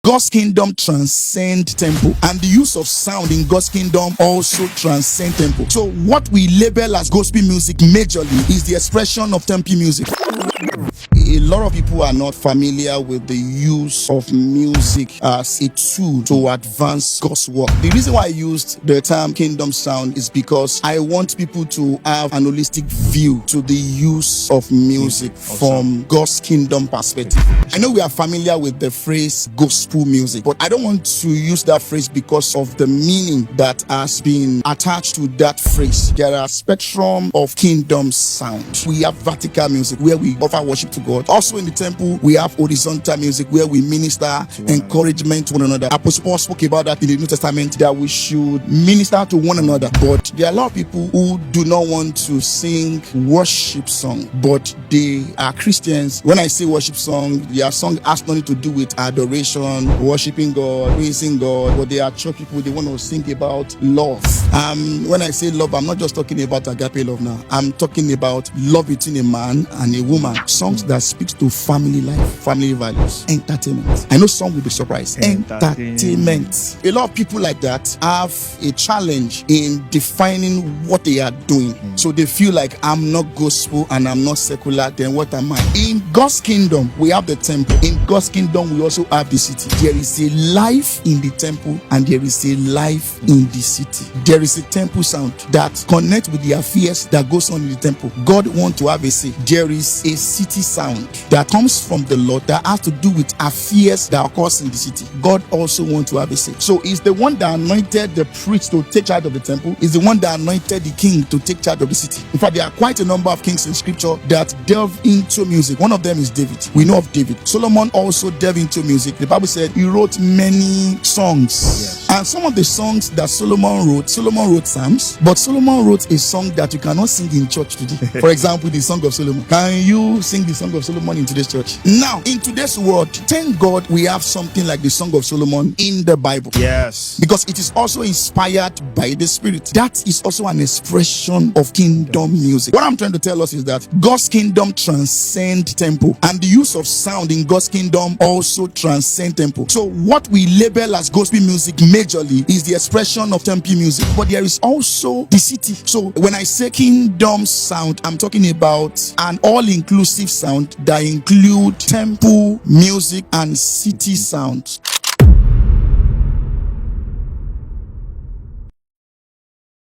God's kingdom transcends tempo, and the use of sound in God's kingdom also transcends tempo. So what we label as gospel music majorly is the expression of tempo music. A lot of people are not familiar with the use of music as a tool to advance God's work. The reason why I used the term kingdom sound is because I want people to have an holistic view to the use of music from God's kingdom perspective. I know we are familiar with the phrase gospel music, but I don't want to use that phrase because of the meaning that has been attached to that phrase. There are a spectrum of kingdom sound. We have vertical music where we offer worship to God. Also in the temple, we have horizontal music where we minister encouragement to one another. Apostle Paul spoke about that in the New Testament, that we should minister to one another. But there are a lot of people who do not want to sing worship song, but they are Christians. When I say worship song, their song has nothing to do with adoration, worshiping God, praising God, but they are church people. They want to sing about love. When I say love, I'm not just talking about agape love now. I'm talking about love between a man and a woman. Songs that speaks to family life, family values, entertainment. I know some will be surprised. Entertainment. A lot of people like that have a challenge in defining what they are doing. So they feel like, I'm not gospel and I'm not secular, then what am I? In God's kingdom, we have the temple. In God's kingdom, we also have the city. There is a life in the temple and there is a life in the city. There is a temple sound that connects with the affairs that goes on in the temple. God wants to have a say. There is a city sound that comes from the Lord that has to do with affairs that occurs in the city. God also wants to have a say. So it's the one that anointed the priest to take charge of the temple. Is the one that anointed the king to take charge of the city. In fact, there are quite a number of kings in scripture that delve into music. One of them is David. We know of David. Solomon also delved into music. The Bible said he wrote many songs. Yes. And some of the songs that Solomon wrote psalms, but Solomon wrote a song that you cannot sing in church today. For example, the Song of Solomon. Can you sing the Song of Solomon in today's church? Now, in today's world, thank God we have something like the Song of Solomon in the Bible. Yes. Because it is also inspired by the Spirit. That is also an expression of kingdom music. What I'm trying to tell us is that God's kingdom transcends tempo, and the use of sound in God's kingdom also transcends tempo. So what we label as gospel music majorly is the expression of tempo music, but there is also the city. So when I say kingdom sound, I'm talking about an all-inclusive sound that include temple music and city sound.